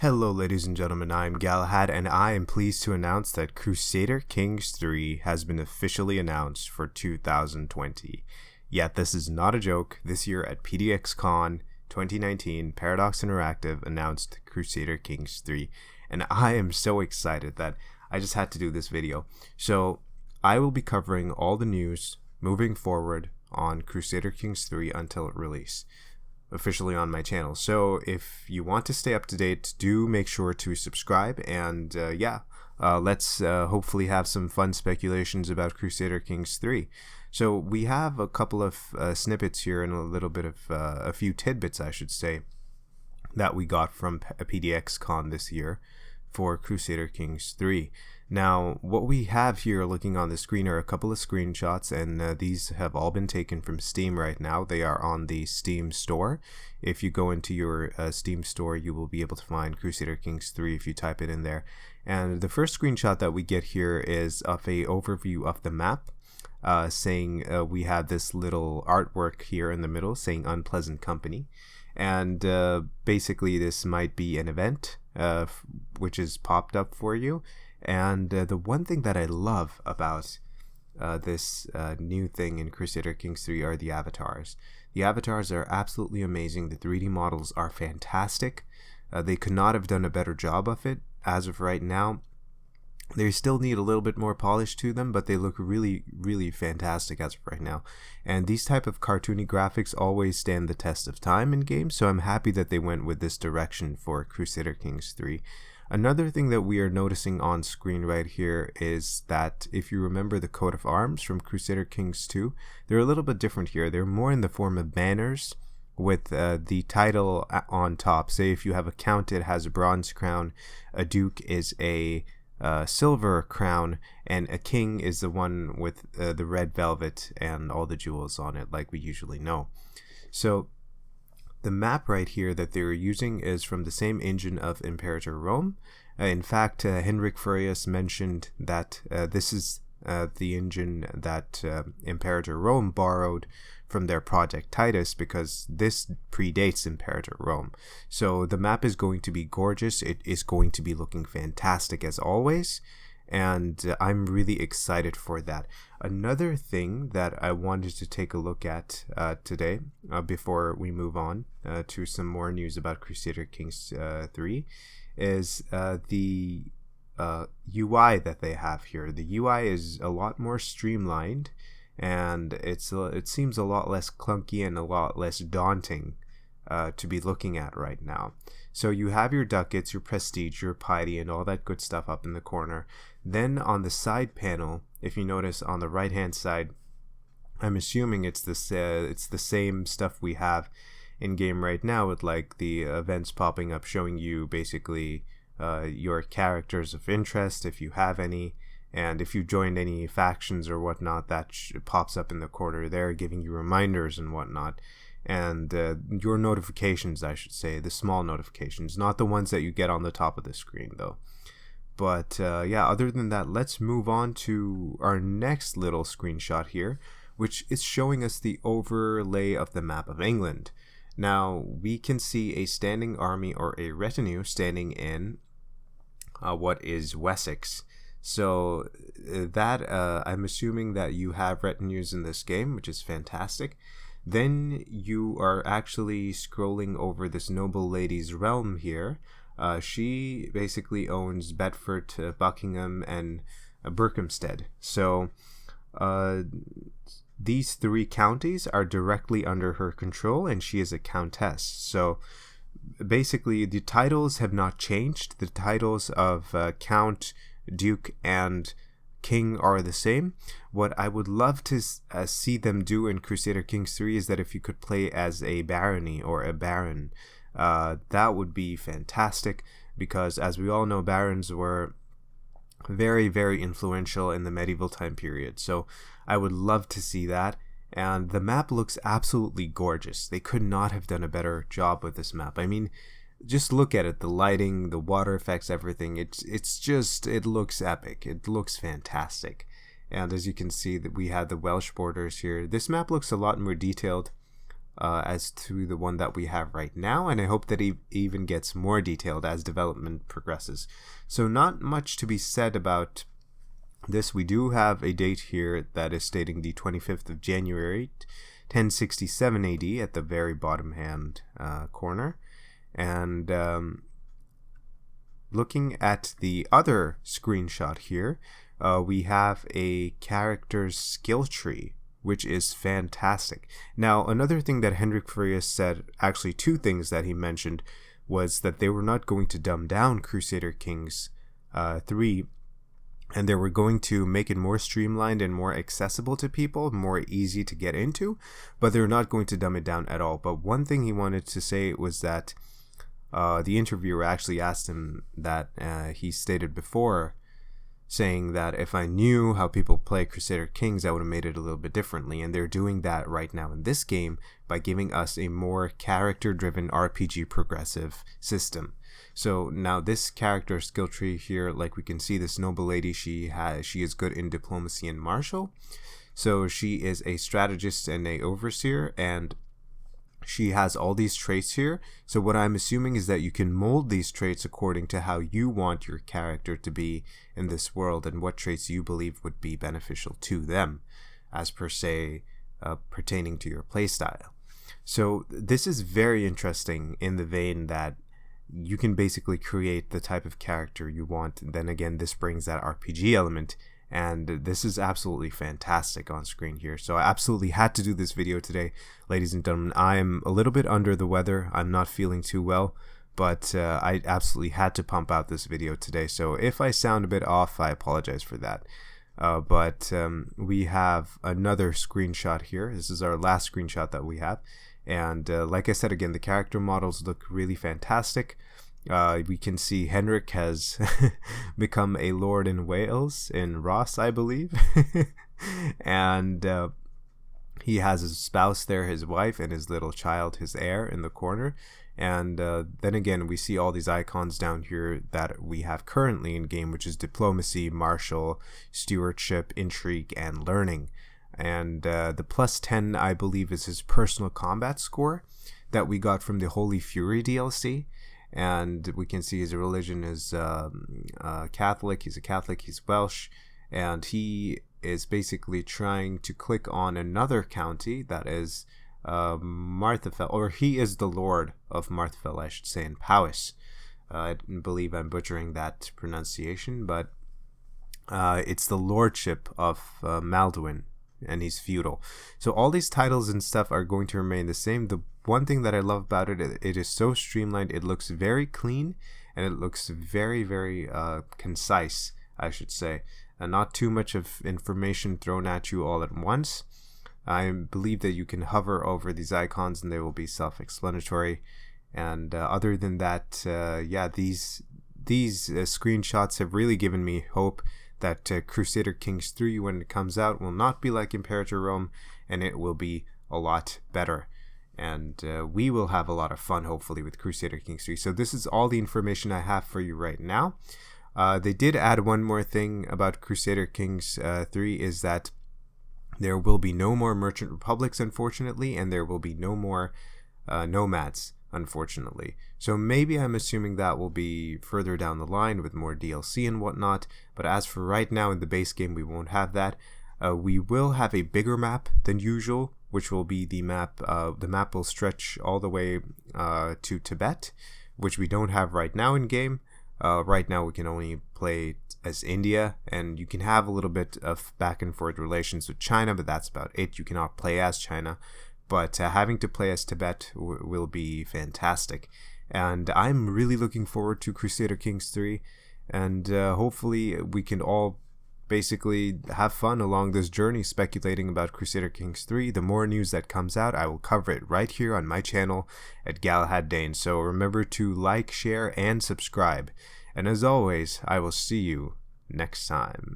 Hello ladies and gentlemen, I'm Galahad and I am pleased to announce that Crusader Kings III has been officially announced for 2020. Yet this is not a joke. This year at PDXCon 2019, Paradox Interactive announced Crusader Kings III, and I am so excited that I just had to do this video. So I will be covering all the news moving forward on Crusader Kings III until it release officially on my channel. So if you want to stay up to date, do make sure to subscribe, and let's hopefully have some fun speculations about Crusader Kings 3. So we have a couple of snippets here and a little bit of a few tidbits, I should say, that we got from PDXCon this year for Crusader Kings 3. Now, what we have here looking on the screen are a couple of screenshots, and these have all been taken from Steam right now. They are on the Steam store. If you go into your Steam store, you will be able to find Crusader Kings 3 if you type it in there. And the first screenshot that we get here is of a overview of the map, saying we have this little artwork here in the middle saying Unpleasant Company. And basically this might be an event which is popped up for you. And the one thing that I love about this new thing in Crusader Kings 3 are the avatars. The avatars are absolutely amazing. The 3D models are fantastic. They could not have done a better job of it as of right now. They still need a little bit more polish to them, but they look really, really fantastic as of right now. And these type of cartoony graphics always stand the test of time in games, so I'm happy that they went with this direction for Crusader Kings 3. Another thing that we are noticing on screen right here is that if you remember the coat of arms from Crusader Kings 2, they're a little bit different here. They're more in the form of banners with the title on top. Say if you have a count, it has a bronze crown, a duke is a silver crown, and a king is the one with the red velvet and all the jewels on it like we usually know. So the map right here that they're using is from the same engine of Imperator Rome. In fact, Henrik Furius mentioned that this is the engine that Imperator Rome borrowed from their Project Titus, because this predates Imperator Rome. So the map is going to be gorgeous. It is going to be looking fantastic as always, and I'm really excited for that. Another thing that I wanted to take a look at today, before we move on to some more news about Crusader Kings 3, is the UI that they have here. The UI is a lot more streamlined, and it seems a lot less clunky and a lot less daunting to be looking at right now. So you have your ducats, your prestige, your piety, and all that good stuff up in the corner. Then on the side panel, if you notice on the right hand side, I'm assuming it's the same stuff we have in game right now, with like the events popping up showing you basically your characters of interest if you have any, and if you joined any factions or whatnot, that pops up in the corner there, giving you reminders and whatnot. And your notifications, I should say, the small notifications, not the ones that you get on the top of the screen though. But yeah, other than that, let's move on to our next little screenshot here, which is showing us the overlay of the map of England. Now we can see a standing army or a retinue standing in what is Wessex. So that I'm assuming that you have retinues in this game, which is fantastic. Then you are actually scrolling over this noble lady's realm here. She basically owns Bedford, Buckingham, and Berkhamsted. So these three counties are directly under her control, and she is a countess. So basically the titles have not changed. The titles of Count, Duke, and King are the same. What I would love to see them do in Crusader Kings 3 is that if you could play as a barony or a baron, that would be fantastic, because as we all know, barons were very, very influential in the medieval time period. So I would love to see that. And the map looks absolutely gorgeous. They could not have done a better job with this map. I mean, just look at it, the lighting, the water effects, everything. It looks epic. It looks fantastic. And as you can see, that we have the Welsh borders here. This map looks a lot more detailed as to the one that we have right now, and I hope that it even gets more detailed as development progresses. So not much to be said about this. We do have a date here that is stating the 25th of January, 1067 AD at the very bottom hand corner. And looking at the other screenshot here, we have a character's skill tree, which is fantastic. Now, another thing that Hendrik Furius said, actually two things that he mentioned, was that they were not going to dumb down Crusader Kings III, and they were going to make it more streamlined and more accessible to people, more easy to get into, but they're not going to dumb it down at all. But one thing he wanted to say was that the interviewer actually asked him that he stated before, saying that if I knew how people play Crusader Kings, I would have made it a little bit differently. And they're doing that right now in this game by giving us a more character-driven RPG progressive system. So now this character skill tree here, like we can see, this noble lady, she is good in diplomacy and martial. So she is a strategist and a overseer, and she has all these traits here. So what I'm assuming is that you can mold these traits according to how you want your character to be in this world and what traits you believe would be beneficial to them, as per se pertaining to your playstyle. So this is very interesting in the vein that you can basically create the type of character you want. And then again, this brings that RPG element, and this is absolutely fantastic on screen here. So I absolutely had to do this video today, ladies and gentlemen. I am a little bit under the weather. I'm not feeling too well, but I absolutely had to pump out this video today. So if I sound a bit off, I apologize for that. But we have another screenshot here. This is our last screenshot that we have. And like I said, again, the character models look really fantastic. We can see Henrik has become a lord in Wales, in Ross, I believe. And he has his spouse there, his wife, and his little child, his heir, in the corner. And then again, we see all these icons down here that we have currently in game, which is diplomacy, martial, stewardship, intrigue, and learning. And the +10, I believe, is his personal combat score that we got from the Holy Fury DLC. And we can see his religion is Catholic. He's a Catholic. He's Welsh. And he is basically trying to click on another county that is Marthafel, or he is the Lord of Marthafel, I should say, in Powys. I believe I'm butchering that pronunciation, but it's the lordship of Maldwyn, and he's feudal. So all these titles and stuff are going to remain the same. The one thing that I love about it, it is so streamlined. It looks very clean, and it looks very, very concise, I should say. And not too much of information thrown at you all at once. I believe that you can hover over these icons and they will be self-explanatory. And other than that, yeah, these screenshots have really given me hope that Crusader Kings III, when it comes out, will not be like Imperator Rome, and it will be a lot better. And we will have a lot of fun, hopefully, with Crusader Kings III. So this is all the information I have for you right now. They did add one more thing about Crusader Kings III, is that there will be no more Merchant Republics, unfortunately, and there will be no more nomads, unfortunately. So maybe I'm assuming that will be further down the line with more DLC and whatnot, but as for right now in the base game, we won't have that. We will have a bigger map than usual, which will be the map. The map will stretch all the way to Tibet, which we don't have right now in game. Right now we can only play as India, and you can have a little bit of back and forth relations with China, but that's about it. You cannot play as China, but having to play as Tibet will be fantastic. And I'm really looking forward to Crusader Kings III, and hopefully we can all basically have fun along this journey speculating about Crusader Kings III. The more news that comes out, I will cover it right here on my channel at Galahad Dayne. So remember to like, share, and subscribe. And as always, I will see you next time.